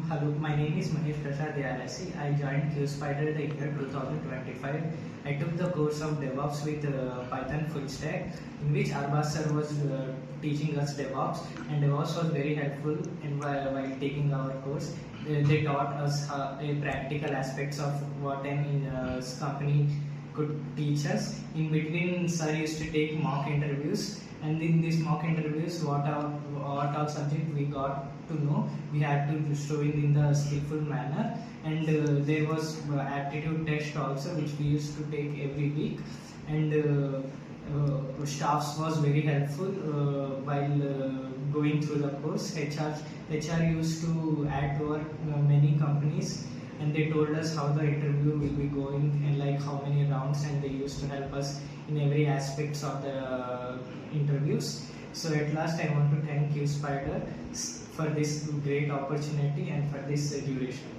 Hello, my name is Manish Kirana. I joined Jspiders the year 2025. I took the course of DevOps with Python full stack, in which Arbas sir was teaching us DevOps, and DevOps was very helpful while taking our course. They taught us practical aspects of what an company could teach us. In between, sir used to take mock interviews, and in these mock interviews, what all subject we got to know, we had to show it in the skillful manner. And there was aptitude test also, which we used to take every week. And staffs was very helpful while going through the course. HR used to add to our many companies, and they told us how the interview will be going and like how many rounds, and they used to help us in every aspects of the interviews. So at last I want to thank you, Spider, for this great opportunity and for this duration.